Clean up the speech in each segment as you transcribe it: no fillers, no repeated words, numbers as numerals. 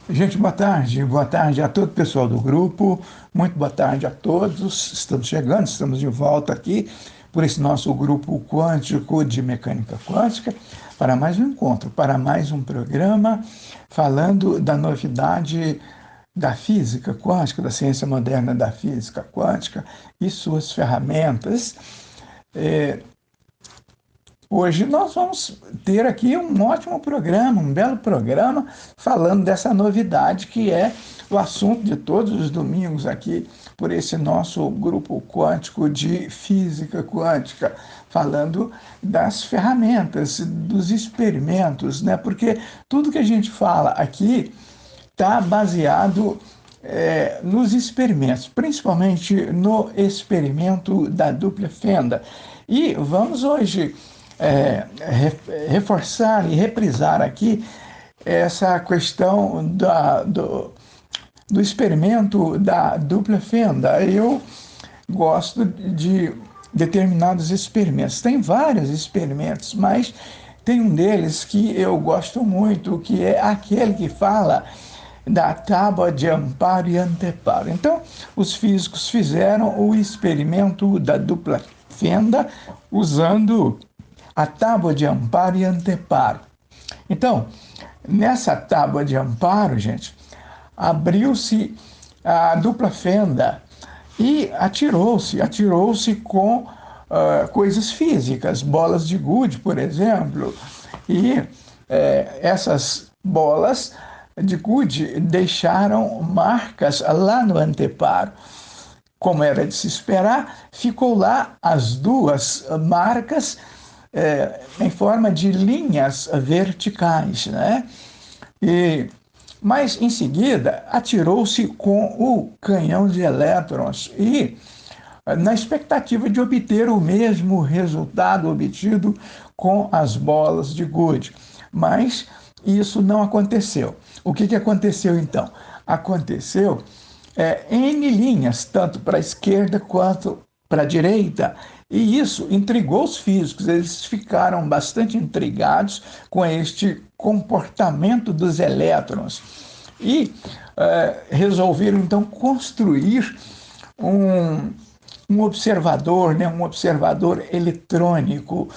Gente, boa tarde a todo o pessoal do grupo, muito boa tarde a todos. Estamos chegando, estamos de volta aqui por esse nosso grupo quântico de mecânica quântica para mais um encontro, para mais um programa falando da novidade da física quântica, da ciência moderna da física quântica e suas ferramentas. Hoje nós vamos ter aqui um ótimo programa, um belo programa, falando dessa novidade que é o assunto de todos os domingos aqui, por esse nosso grupo quântico de física quântica, falando das ferramentas, dos experimentos, né? Porque tudo que a gente fala aqui está baseado nos experimentos, principalmente no experimento da dupla fenda. E vamos hoje reforçar e reprisar aqui essa questão do experimento da dupla fenda. Eu gosto de determinados experimentos. Tem vários experimentos, mas tem um deles que eu gosto muito, que é aquele que fala da tábua de amparo e anteparo. Então, os físicos fizeram o experimento da dupla fenda usando a tábua de amparo e anteparo. Então, nessa tábua de amparo, gente, abriu-se a dupla fenda e atirou-se com coisas físicas, bolas de gude, por exemplo, e essas bolas de gude deixaram marcas lá no anteparo. Como era de se esperar, ficou lá as duas marcas em forma de linhas verticais, né? Mas em seguida atirou-se com o canhão de elétrons e na expectativa de obter o mesmo resultado obtido com as bolas de gude. Mas isso não aconteceu. O que aconteceu então? Aconteceu N linhas, tanto para a esquerda quanto para a direita, e isso intrigou os físicos. Eles ficaram bastante intrigados com este comportamento dos elétrons e resolveram então construir um observador, né, um observador eletrônico.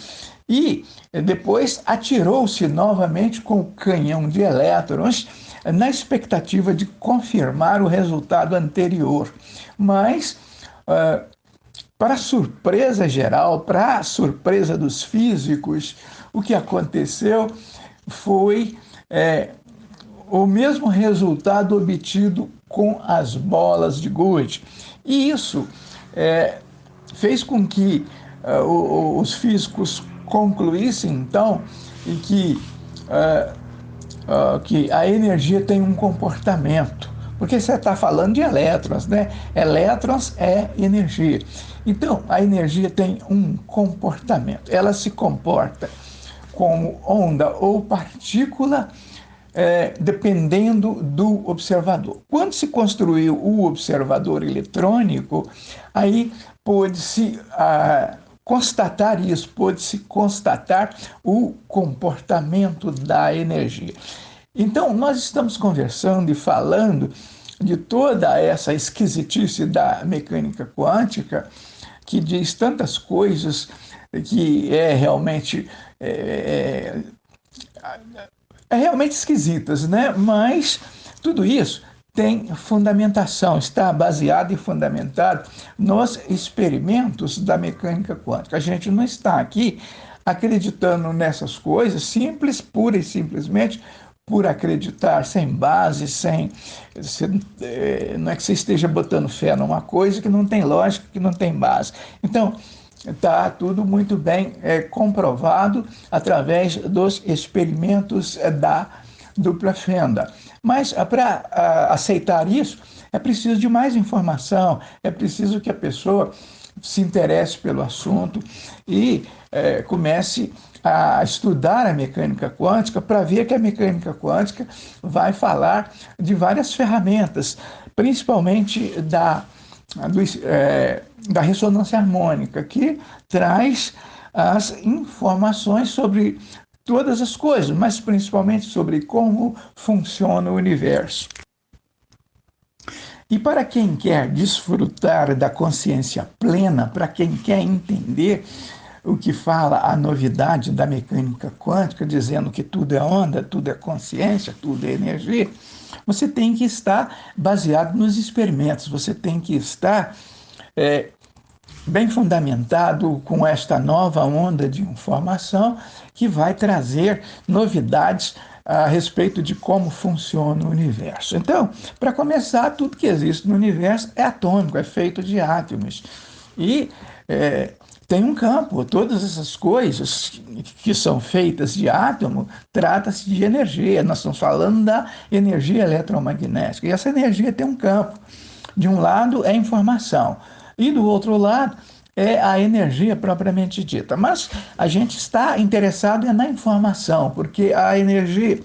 E depois atirou-se novamente com o canhão de elétrons na expectativa de confirmar o resultado anterior. Mas, para surpresa geral, para surpresa dos físicos, o que aconteceu foi o mesmo resultado obtido com as bolas de gude. E isso fez com que os físicos concluíssem, então, que a energia tem um comportamento. Porque você está falando de elétrons, né? Elétrons é energia. Então, a energia tem um comportamento. Ela se comporta como onda ou partícula, dependendo do observador. Quando se construiu o observador eletrônico, aí pôde-se constatar isso, pôde-se constatar o comportamento da energia. Então, nós estamos conversando e falando de toda essa esquisitice da mecânica quântica, que diz tantas coisas que realmente esquisitas, né? Mas tudo isso tem fundamentação, está baseado e fundamentado nos experimentos da mecânica quântica. A gente não está aqui acreditando nessas coisas pura e simplesmente por acreditar, sem base, não é que você esteja botando fé numa coisa que não tem lógica, que não tem base. Então, está tudo muito bem comprovado através dos experimentos da dupla fenda. Mas para aceitar isso, é preciso de mais informação, é preciso que a pessoa se interesse pelo assunto e comece a estudar a mecânica quântica para ver que a mecânica quântica vai falar de várias ferramentas, principalmente da ressonância harmônica, que traz as informações sobre todas as coisas, mas principalmente sobre como funciona o universo. E para quem quer desfrutar da consciência plena, para quem quer entender o que fala a novidade da mecânica quântica, dizendo que tudo é onda, tudo é consciência, tudo é energia, você tem que estar baseado nos experimentos, você tem que estar bem fundamentado com esta nova onda de informação que vai trazer novidades a respeito de como funciona o universo. Então, para começar, tudo que existe no universo é atômico, é feito de átomos. E tem um campo, todas essas coisas que são feitas de átomo, trata-se de energia. Nós estamos falando da energia eletromagnética. E essa energia tem um campo. De um lado é informação, e do outro lado é a energia propriamente dita. Mas a gente está interessado na informação, porque a energia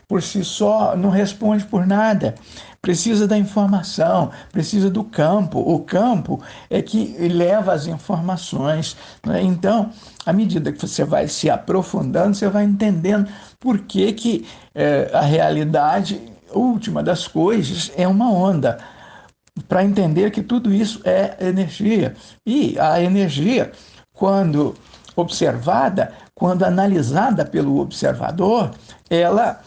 por si só não responde por nada. Precisa da informação, precisa do campo. O campo é que leva as informações, né? Então, à medida que você vai se aprofundando, você vai entendendo por que a realidade última das coisas é uma onda, para entender que tudo isso é energia. E a energia, quando observada, quando analisada pelo observador, ela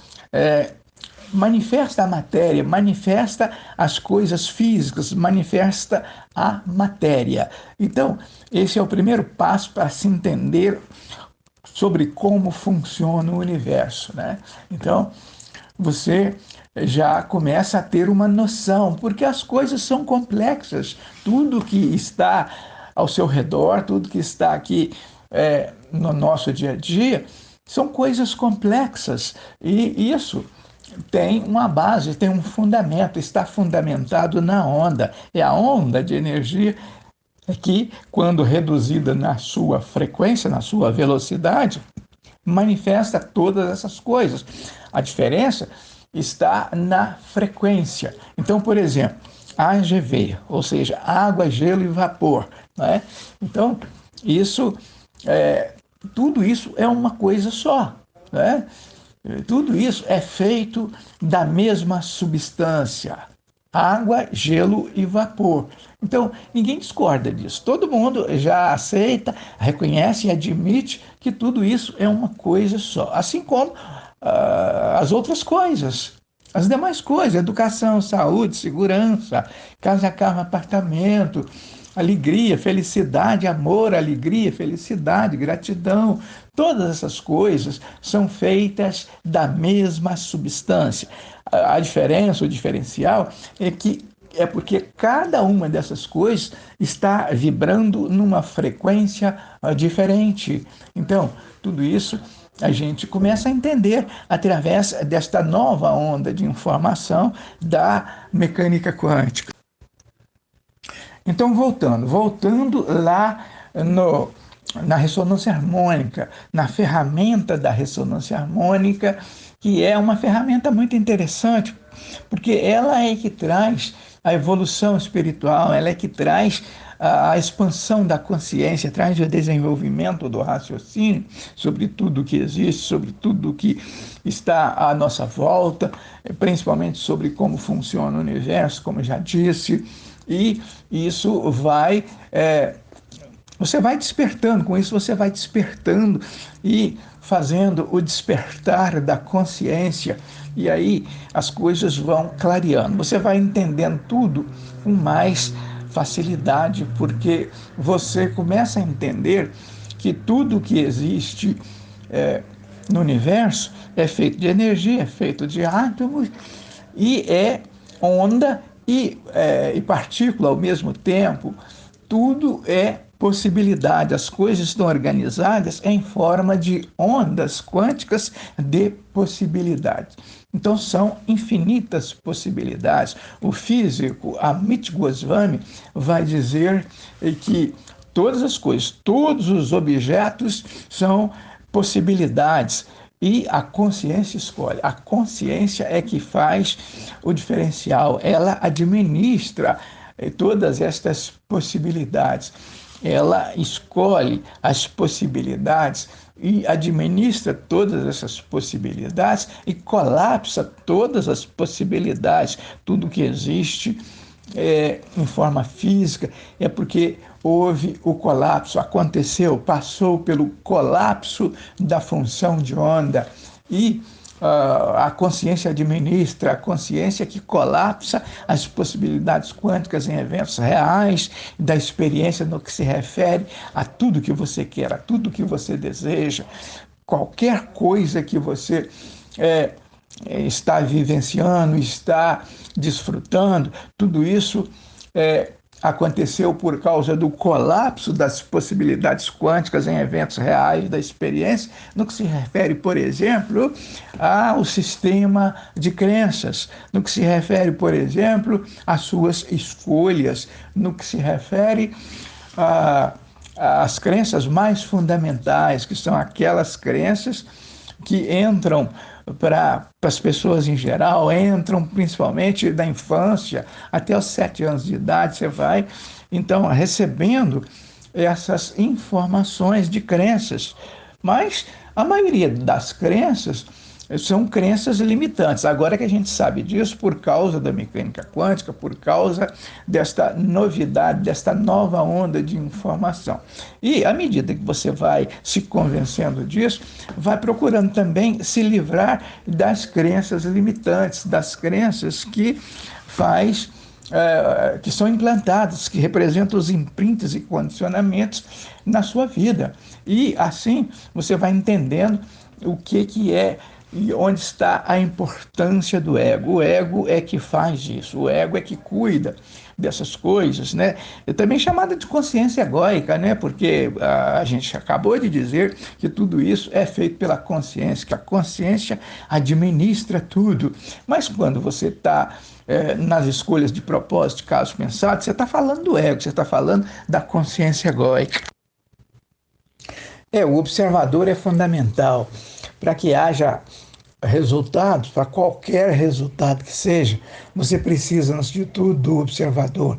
manifesta a matéria, manifesta as coisas físicas, manifesta a matéria. Então, esse é o primeiro passo para se entender sobre como funciona o universo, né? Então, você já começa a ter uma noção, porque as coisas são complexas. Tudo que está ao seu redor, tudo que está aqui no nosso dia a dia, são coisas complexas. E isso tem uma base, tem um fundamento, está fundamentado na onda. É a onda de energia que, quando reduzida na sua frequência, na sua velocidade, manifesta todas essas coisas. A diferença está na frequência. Então, por exemplo, AGV, ou seja, água, gelo e vapor, né? Então, tudo isso é uma coisa só, né? Tudo isso é feito da mesma substância, água, gelo e vapor. Então, ninguém discorda disso. Todo mundo já aceita, reconhece e admite que tudo isso é uma coisa só. Assim como as outras coisas, as demais coisas, educação, saúde, segurança, casa, carro, apartamento, alegria, felicidade, amor, alegria, felicidade, gratidão. Todas essas coisas são feitas da mesma substância. A diferença, o diferencial é porque cada uma dessas coisas está vibrando numa frequência diferente. Então, tudo isso a gente começa a entender através desta nova onda de informação da mecânica quântica. Então, voltando lá na ressonância harmônica, na ferramenta da ressonância harmônica, que é uma ferramenta muito interessante, porque ela é que traz a evolução espiritual, ela é que traz a expansão da consciência, traz o desenvolvimento do raciocínio sobre tudo que existe, sobre tudo que está à nossa volta, principalmente sobre como funciona o universo, como já disse, e isso vai... Você vai despertando, com isso você vai despertando e fazendo o despertar da consciência, e aí as coisas vão clareando. Você vai entendendo tudo com mais facilidade, porque você começa a entender que tudo que existe no universo é feito de energia, é feito de átomos e é onda e partícula ao mesmo tempo. Tudo é possibilidade. As coisas estão organizadas em forma de ondas quânticas de possibilidades. Então, são infinitas possibilidades. O físico Amit Goswami vai dizer que todas as coisas, todos os objetos são possibilidades. E a consciência escolhe. A consciência é que faz o diferencial. Ela administra todas estas possibilidades. ela escolhe as possibilidades e administra todas essas possibilidades e colapsa todas as possibilidades, tudo que existe em forma física, é porque houve o colapso, aconteceu, passou pelo colapso da função de onda e a consciência administra, a consciência que colapsa as possibilidades quânticas em eventos reais, da experiência no que se refere a tudo que você quer, a tudo que você deseja, qualquer coisa que você está vivenciando, está desfrutando, tudo isso aconteceu por causa do colapso das possibilidades quânticas em eventos reais da experiência, no que se refere, por exemplo, ao sistema de crenças, no que se refere, por exemplo, às suas escolhas, no que se refere às crenças mais fundamentais, que são aquelas crenças que entram para as pessoas em geral, entram principalmente da infância até os 7 anos de idade, você vai, então, recebendo essas informações de crenças. Mas a maioria das crenças são crenças limitantes. Agora que a gente sabe disso por causa da mecânica quântica, por causa desta novidade, desta nova onda de informação. E à medida que você vai se convencendo disso, vai procurando também se livrar das crenças limitantes, das crenças que que são implantadas, que representam os imprints e condicionamentos na sua vida. E assim você vai entendendo o que é e onde está a importância do ego. O ego é que faz isso, o ego é que cuida dessas coisas, né? É também chamada de consciência egóica, né? Porque a gente acabou de dizer que tudo isso é feito pela consciência, que a consciência administra tudo. Mas quando você está nas escolhas de propósito, de caso pensado, você está falando do ego, você está falando da consciência egóica. O observador é fundamental para que haja resultados, para qualquer resultado que seja, você precisa, antes de tudo, do observador.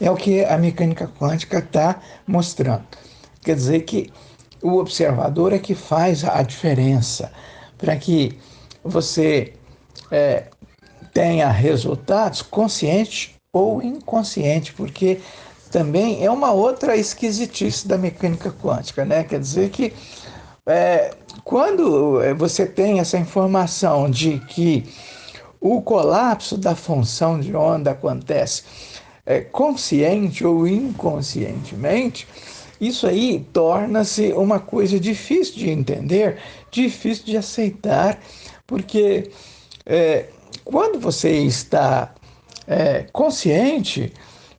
É o que a mecânica quântica está mostrando. Quer dizer que o observador é que faz a diferença para que você tenha resultados consciente ou inconsciente, porque também é uma outra esquisitice da mecânica quântica, né? Quer dizer que quando você tem essa informação de que o colapso da função de onda acontece consciente ou inconscientemente, isso aí torna-se uma coisa difícil de entender, difícil de aceitar, porque quando você está consciente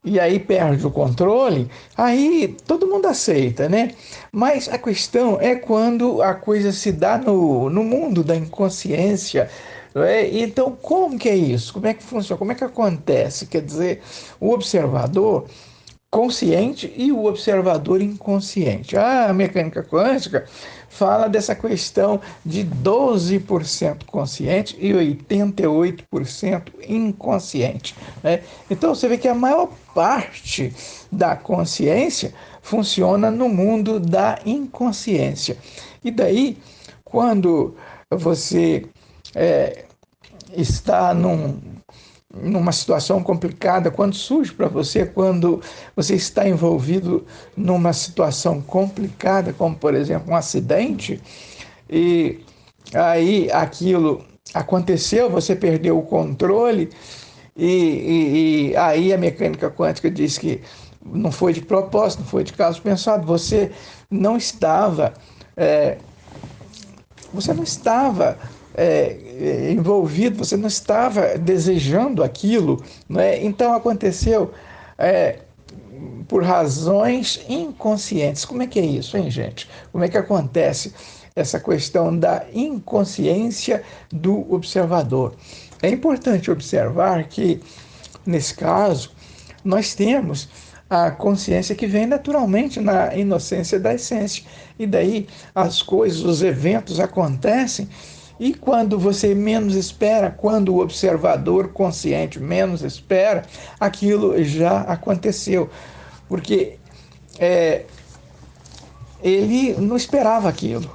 e aí perde o controle, aí todo mundo aceita, né? Mas a questão é quando a coisa se dá no mundo da inconsciência. Então, como que é isso? Como é que funciona? Como é que acontece? Quer dizer, o observador consciente e o observador inconsciente. A mecânica quântica fala dessa questão de 12% consciente e 88% inconsciente, né? Então você vê que a maior parte da consciência funciona no mundo da inconsciência. E daí, quando você está numa situação complicada, quando surge para você, quando você está envolvido numa situação complicada, como por exemplo um acidente, e aí aquilo aconteceu, você perdeu o controle, e aí a mecânica quântica diz que não foi de propósito, não foi de caso pensado, você não estava envolvido, você não estava desejando aquilo, né? Então aconteceu por razões inconscientes. Como é que é isso, hein, gente? Como é que acontece essa questão da inconsciência do observador? É importante observar que, nesse caso, nós temos a consciência que vem naturalmente na inocência da essência. E daí as coisas, os eventos acontecem, e quando você menos espera, quando o observador consciente menos espera, aquilo já aconteceu. porque ele não esperava aquilo.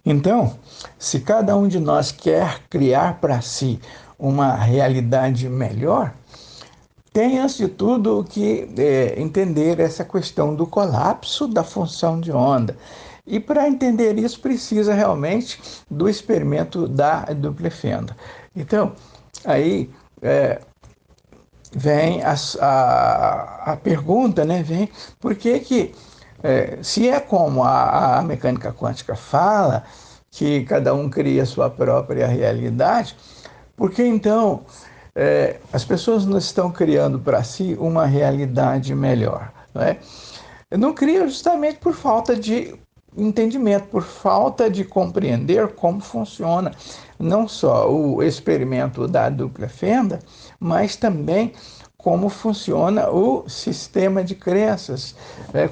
Então, se cada um de nós quer criar para si uma realidade melhor, tem, antes de tudo, que entender essa questão do colapso da função de onda. E para entender isso, precisa realmente do experimento da dupla fenda. Então, aí vem a pergunta, né? Vem por que se é como a mecânica quântica fala, que cada um cria a sua própria realidade, por que então as pessoas não estão criando para si uma realidade melhor? Não é? Não criam justamente por falta de entendimento, por falta de compreender como funciona não só o experimento da dupla fenda, mas também como funciona o sistema de crenças,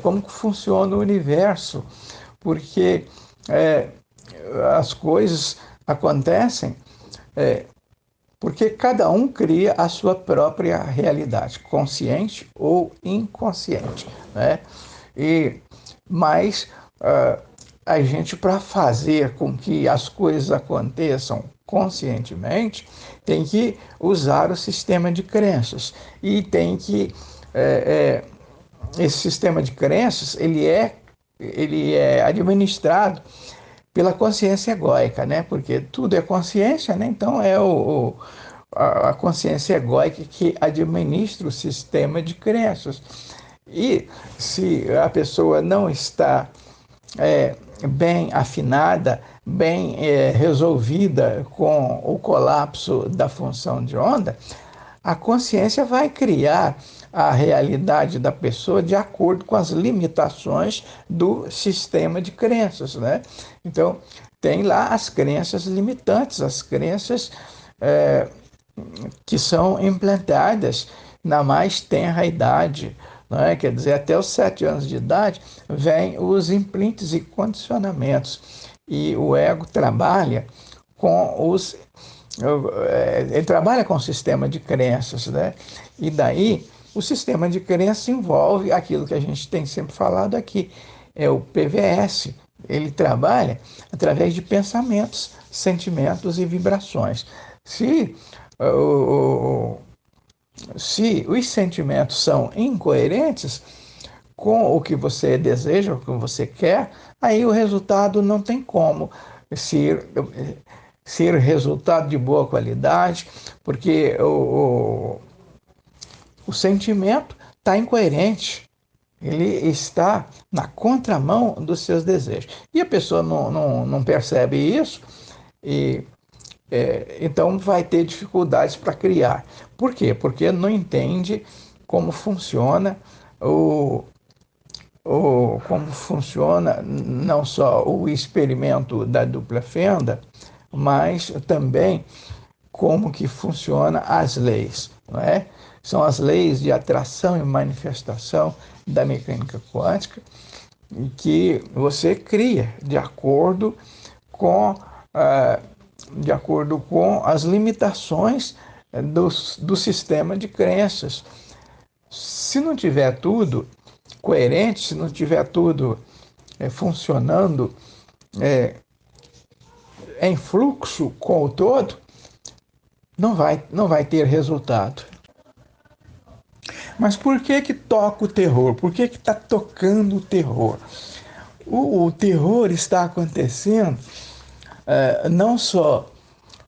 como funciona o universo, porque as coisas acontecem porque cada um cria a sua própria realidade, consciente ou inconsciente, né? Mas a gente, para fazer com que as coisas aconteçam conscientemente, tem que usar o sistema de crenças e tem que esse sistema de crenças ele é administrado pela consciência egóica, né? Porque tudo é consciência, né? Então é a consciência egóica que administra o sistema de crenças. E se a pessoa não está bem afinada, bem resolvida com o colapso da função de onda, a consciência vai criar a realidade da pessoa de acordo com as limitações do sistema de crenças, né? Então, tem lá as crenças limitantes, as crenças que são implantadas na mais tenra idade, não é? Quer dizer, até os 7 anos de idade, vêm os imprints e condicionamentos. E o ego trabalha com ele trabalha com o sistema de crenças, né? E daí o sistema de crenças envolve aquilo que a gente tem sempre falado aqui, é o PVS. Ele trabalha através de pensamentos, sentimentos e vibrações. Se os sentimentos são incoerentes com o que você deseja, o que você quer, aí o resultado não tem como ser resultado de boa qualidade, porque o sentimento está incoerente, ele está na contramão dos seus desejos. E a pessoa não percebe isso e então vai ter dificuldades para criar. Por quê? Porque não entende como funciona como funciona não só o experimento da dupla fenda, mas também como que funciona as leis, não é? São as leis de atração e manifestação da mecânica quântica que você cria de acordo com as limitações do sistema de crenças. Se não tiver tudo coerente, se não tiver tudo funcionando em fluxo com o todo, não vai ter resultado. Mas por que toca o terror? Por que está tocando o terror? O terror está acontecendo não só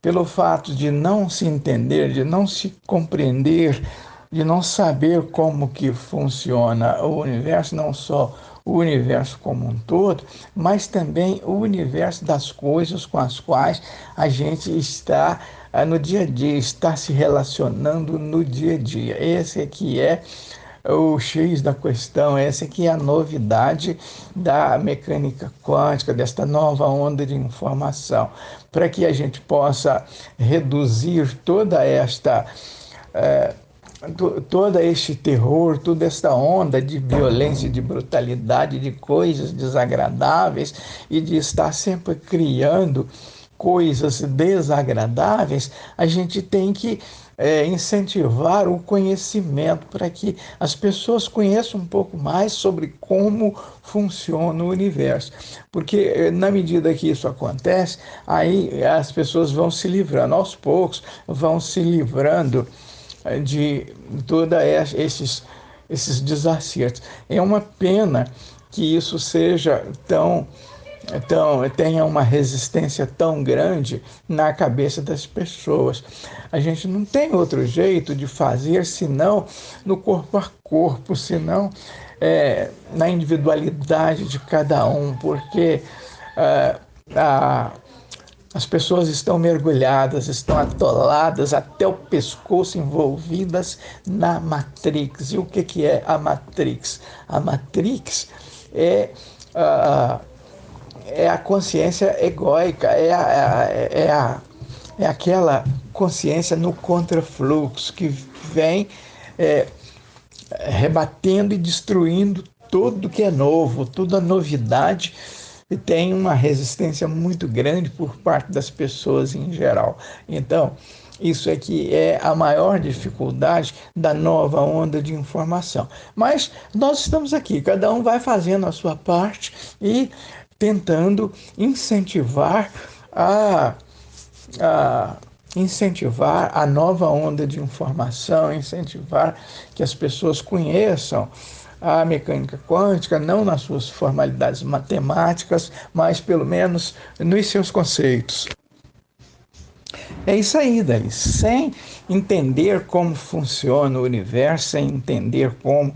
pelo fato de não se entender, de não se compreender, de não saber como que funciona o universo, não só o universo como um todo, mas também o universo das coisas com as quais a gente está no dia a dia, está se relacionando no dia a dia. Esse aqui é o X da questão, essa aqui é a novidade da mecânica quântica, desta nova onda de informação, para que a gente possa reduzir toda este terror, toda esta onda de violência, de brutalidade, de coisas desagradáveis e de estar sempre criando coisas desagradáveis, a gente tem que incentivar o conhecimento para que as pessoas conheçam um pouco mais sobre como funciona o universo. Porque na medida que isso acontece, aí as pessoas vão se livrando, aos poucos, vão se livrando de todos esses desacertos. É uma pena que isso seja tenha uma resistência tão grande na cabeça das pessoas. A gente não tem outro jeito de fazer senão no corpo a corpo, senão na individualidade de cada um, porque as pessoas estão mergulhadas, estão atoladas até o pescoço, envolvidas na Matrix. E o que é a Matrix? A Matrix é a consciência egóica, é aquela consciência no contrafluxo que vem rebatendo e destruindo tudo que é novo, toda novidade, e tem uma resistência muito grande por parte das pessoas em geral. Então, isso é que é a maior dificuldade da nova onda de informação. Mas nós estamos aqui, cada um vai fazendo a sua parte e tentando incentivar a nova onda de informação, incentivar que as pessoas conheçam a mecânica quântica, não nas suas formalidades matemáticas, mas pelo menos nos seus conceitos. É isso aí, daí. Sem entender como funciona o universo, sem entender como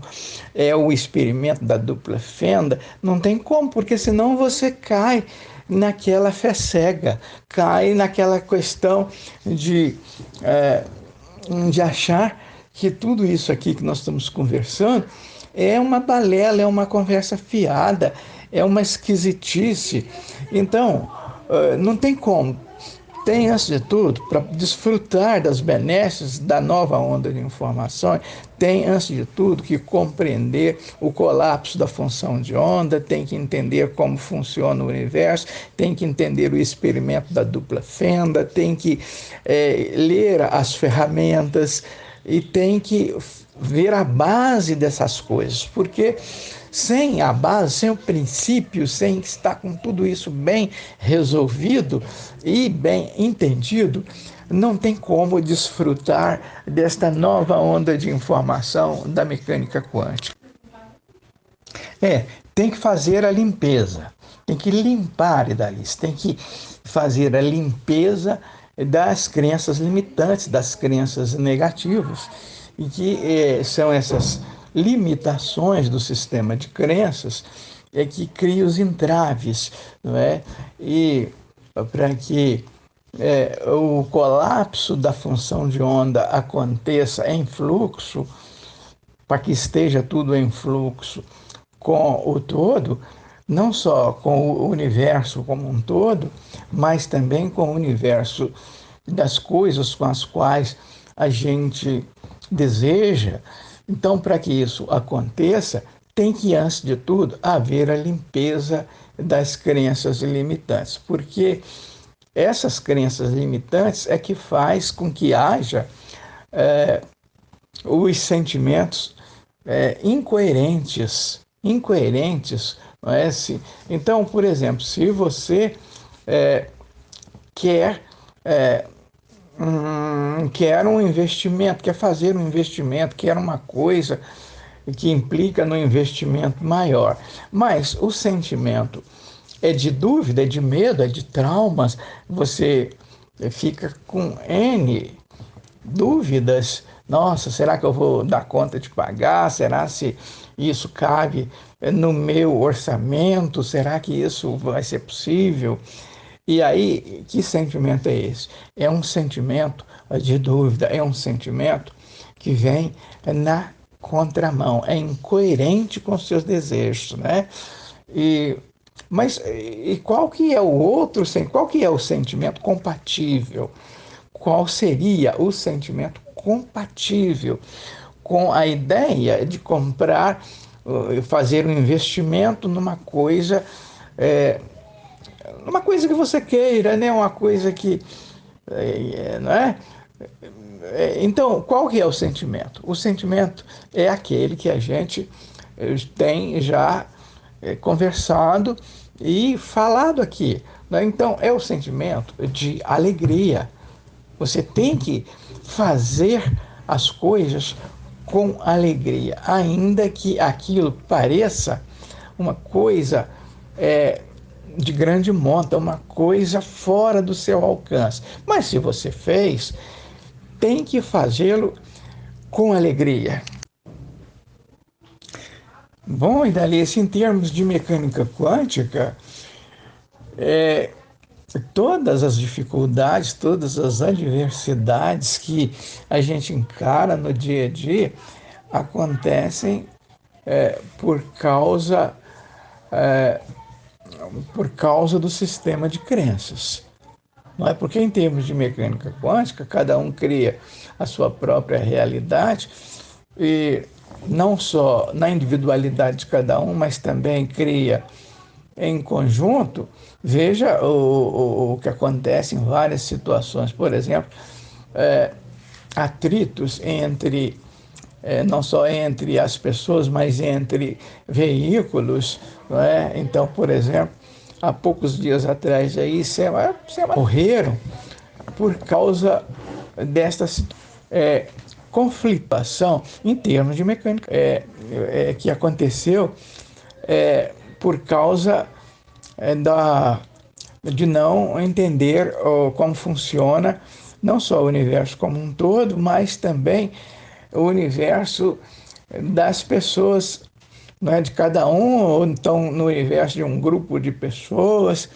é o experimento da dupla fenda, não tem como, porque senão você cai naquela fé cega, cai naquela questão de achar que tudo isso aqui que nós estamos conversando é uma balela, é uma conversa fiada, é uma esquisitice. Então, não tem como. Tem, antes de tudo, para desfrutar das benesses da nova onda de informações, tem, antes de tudo, que compreender o colapso da função de onda, tem que entender como funciona o universo, tem que entender o experimento da dupla fenda, tem que ler as ferramentas e tem que ver a base dessas coisas, porque sem a base, sem o princípio, sem estar com tudo isso bem resolvido e bem entendido, não tem como desfrutar desta nova onda de informação da mecânica quântica. Tem que fazer a limpeza, tem que limpar daí, tem que fazer a limpeza das crenças limitantes, das crenças negativas, e que são essas limitações do sistema de crenças que cria os entraves, não é? E para que o colapso da função de onda aconteça em fluxo, para que esteja tudo em fluxo com o todo, não só com o universo como um todo, mas também com o universo das coisas com as quais a gente deseja. Então, para que isso aconteça, tem que, antes de tudo, haver a limpeza das crenças limitantes, porque essas crenças limitantes é que faz com que haja os sentimentos incoerentes, não é? Então, por exemplo, se você quer um investimento, quer fazer um investimento, quer uma coisa que implica no investimento maior, mas o sentimento é de dúvida, é de medo, é de traumas, você fica com N dúvidas. Nossa, será que eu vou dar conta de pagar? Será se isso cabe no meu orçamento? Será que isso vai ser possível? E aí, que sentimento é esse? É um sentimento de dúvida, é um sentimento que vem na contramão, é incoerente com seus desejos, né? Mas qual que é o outro, qual que é o sentimento compatível? Qual seria o sentimento compatível com a ideia de comprar, fazer um investimento numa coisa uma coisa que você queira, né? Uma coisa que, não é? Então, qual que é o sentimento? O sentimento é aquele que a gente tem já conversado e falado aqui, né? Então, é o sentimento de alegria. Você tem que fazer as coisas com alegria, ainda que aquilo pareça uma coisa de grande monta, uma coisa fora do seu alcance. Mas se você fez, tem que fazê-lo com alegria. Bom, Idalice, em termos de mecânica quântica, todas as dificuldades, todas as adversidades que a gente encara no dia a dia acontecem por causa do sistema de crenças. Não é porque, em termos de mecânica quântica, cada um cria a sua própria realidade e não só na individualidade de cada um, mas também cria em conjunto. Veja o que acontece em várias situações. Por exemplo, atritos entre, não só entre as pessoas, mas entre veículos. Não é? Então, por exemplo, há poucos dias atrás aí, morreram por causa desta conflitação em termos de mecânica que aconteceu por causa de não entender como funciona não só o universo como um todo, mas também o universo das pessoas, não é, de cada um, ou então no universo de um grupo de pessoas.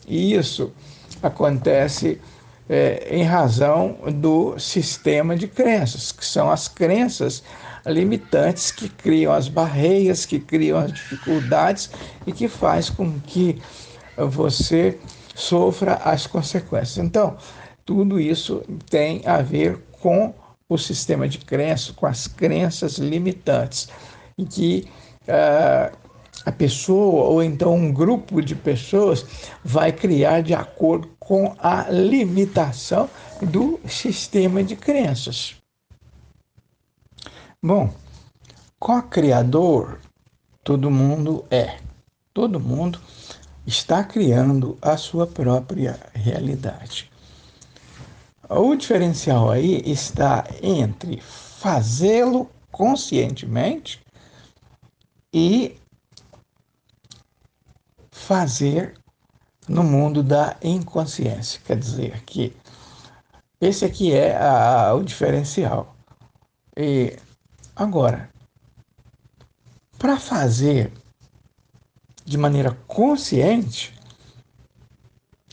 E isso acontece em razão do sistema de crenças, que são as crenças limitantes que criam as barreiras, que criam as dificuldades e que faz com que você sofra as consequências. Então, tudo isso tem a ver com o sistema de crenças, com as crenças limitantes, em que a pessoa ou então um grupo de pessoas vai criar de acordo com a limitação do sistema de crenças. Bom, co-criador todo mundo é. Todo mundo está criando a sua própria realidade. O diferencial aí está entre fazê-lo conscientemente e fazer no mundo da inconsciência. Quer dizer que esse aqui é o diferencial. E agora, para fazer de maneira consciente,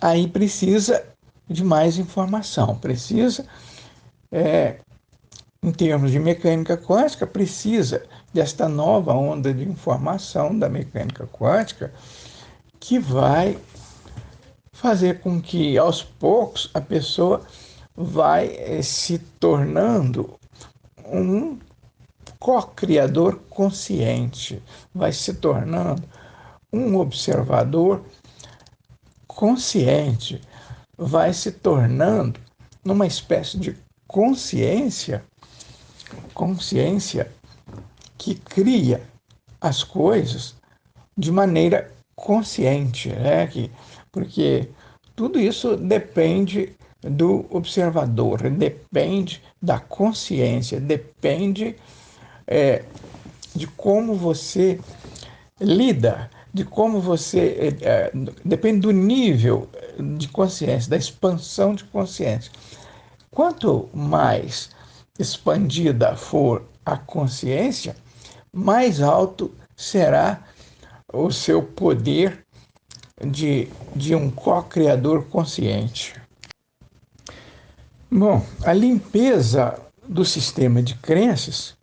aí precisa de mais informação, precisa, em termos de mecânica quântica, precisa desta nova onda de informação da mecânica quântica que vai fazer com que, aos poucos, a pessoa vai se tornando um co-criador consciente, vai se tornando um observador consciente, vai se tornando numa espécie de consciência que cria as coisas de maneira consciente, né? Porque tudo isso depende do observador, depende da consciência, depende de como você lida, de como você depende do nível de consciência, da expansão de consciência. Quanto mais expandida for a consciência, mais alto será o seu poder de um co-criador consciente. Bom, a limpeza do sistema de crenças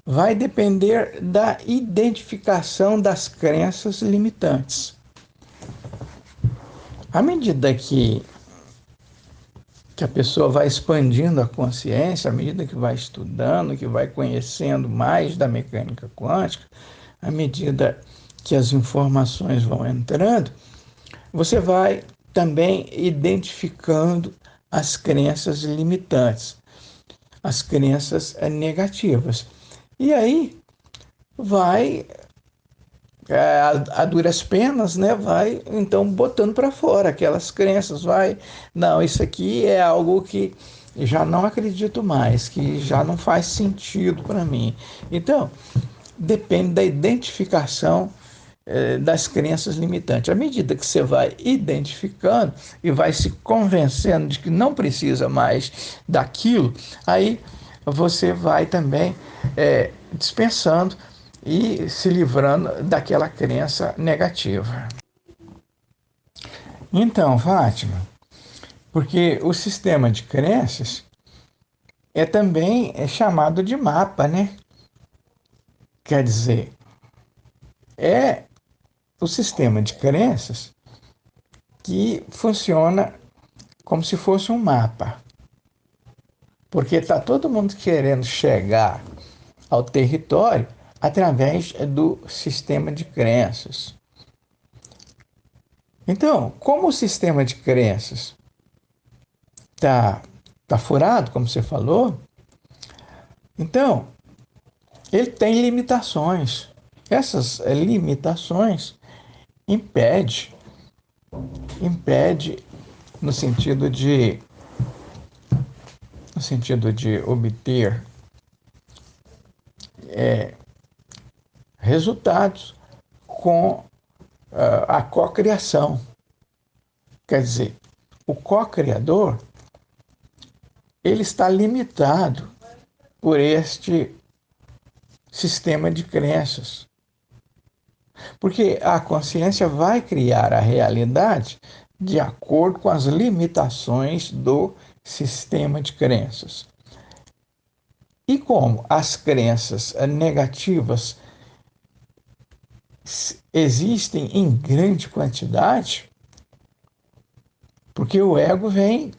vai depender da identificação das crenças limitantes. À medida que a pessoa vai expandindo a consciência, à medida que vai estudando, que vai conhecendo mais da mecânica quântica, à medida que as informações vão entrando, você vai também identificando as crenças limitantes, as crenças negativas. E aí vai, a duras penas, né, vai então botando para fora aquelas crenças, vai, não, isso aqui é algo que já não acredito mais, que já não faz sentido para mim. Então, depende da identificação das crenças limitantes. À medida que você vai identificando e vai se convencendo de que não precisa mais daquilo, aí você vai também dispensando e se livrando daquela crença negativa. Então, Fátima, porque o sistema de crenças também chamado de mapa, né? Quer dizer, é o sistema de crenças que funciona como se fosse um mapa. Porque está todo mundo querendo chegar ao território através do sistema de crenças. Então, como o sistema de crenças tá furado, como você falou, então ele tem limitações. Essas limitações impede no sentido de obter resultados com a cocriação. Quer dizer, o co-criador ele está limitado por este sistema de crenças. Porque a consciência vai criar a realidade de acordo com as limitações do sistema de crenças. E como as crenças negativas existem em grande quantidade, porque o ego vem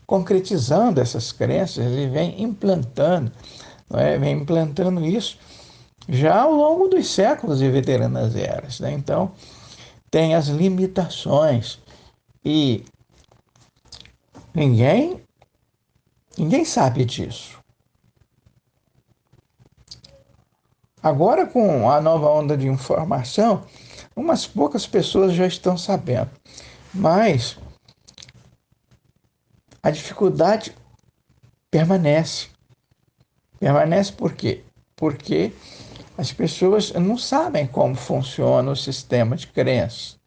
concretizando essas crenças, ele vem implantando, não é? Vem implantando isso já ao longo dos séculos e veteranas eras, né? Então, tem as limitações e ninguém sabe disso. Agora, com a nova onda de informação, umas poucas pessoas já estão sabendo, mas a dificuldade permanece. Permanece por quê? Porque as pessoas não sabem como funciona o sistema de crenças.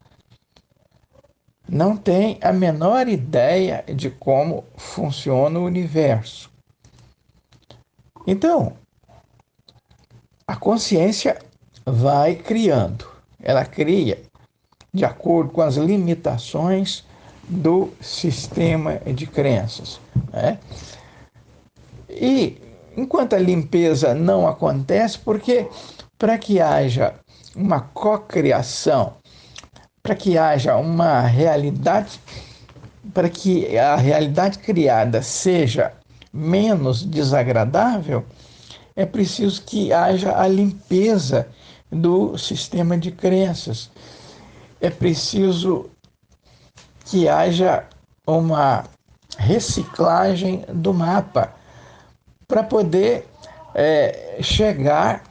Não têm a menor ideia de como funciona o universo. Então, a consciência vai criando. Ela cria de acordo com as limitações do sistema de crenças, né? E enquanto a limpeza não acontece, porque para que haja uma cocriação, para que haja uma realidade, para que a realidade criada seja menos desagradável, é preciso que haja a limpeza do sistema de crenças. É preciso que haja uma reciclagem do mapa para poder chegar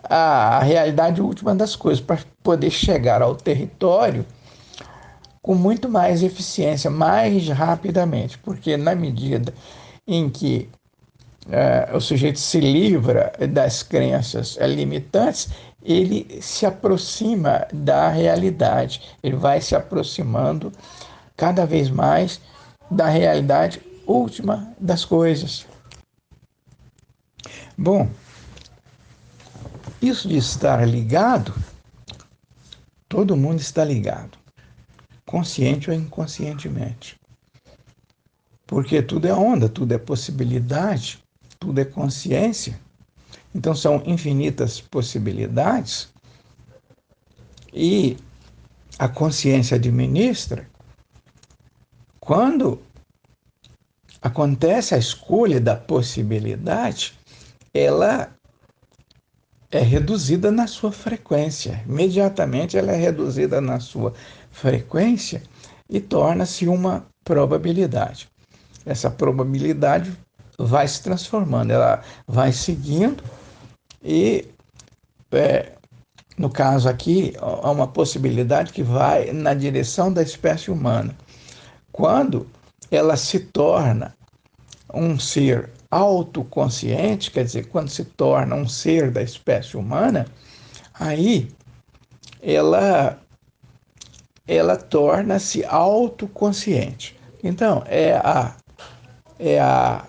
à realidade última das coisas, para poder chegar ao território com muito mais eficiência, mais rapidamente, porque na medida em que o sujeito se livra das crenças limitantes, ele se aproxima da realidade, ele vai se aproximando cada vez mais da realidade última das coisas. Bom, isso de estar ligado, todo mundo está ligado, consciente ou inconscientemente. Porque tudo é onda, tudo é possibilidade, tudo é consciência. Então são infinitas possibilidades e a consciência administra. Quando acontece a escolha da possibilidade, ela é reduzida na sua frequência. Imediatamente ela é reduzida na sua frequência e torna-se uma probabilidade. Essa probabilidade vai se transformando, ela vai seguindo e, no caso aqui, há uma possibilidade que vai na direção da espécie humana. Quando ela se torna um ser autoconsciente, quer dizer, quando se torna um ser da espécie humana, aí ela torna-se autoconsciente. Então, é a, é a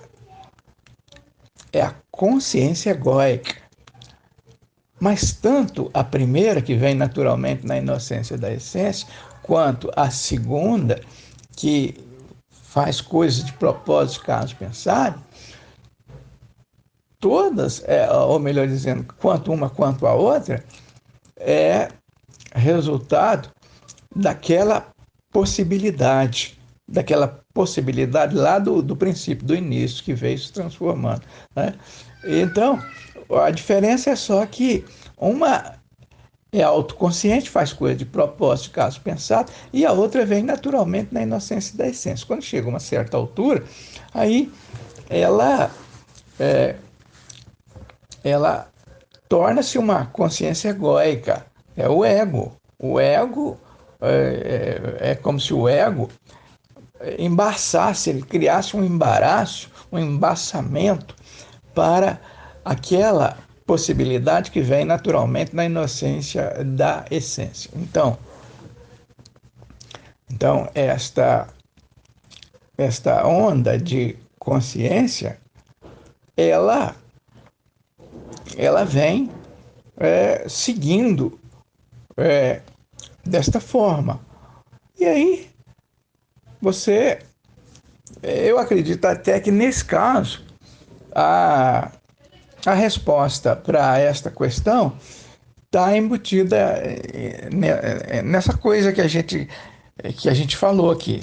consciência egóica. Mas tanto a primeira, que vem naturalmente na inocência da essência, quanto a segunda, que faz coisas de propósito, caso pensado, todas, ou melhor dizendo, quanto uma quanto a outra, é resultado daquela possibilidade lá do princípio, do início, que veio se transformando, né? Então, a diferença é só que uma é autoconsciente, faz coisa de propósito, caso pensado, e a outra vem naturalmente na inocência da essência. Quando chega a uma certa altura, aí ela, ela torna-se uma consciência egóica, é o ego. O ego é como se o ego embaçasse, ele criasse um embaraço, um embaçamento para aquela possibilidade que vem naturalmente na inocência da essência. Então esta onda de consciência, ela, ela vem seguindo desta forma. E aí eu acredito até que nesse caso, a, a resposta para esta questão está embutida nessa coisa que a gente falou aqui.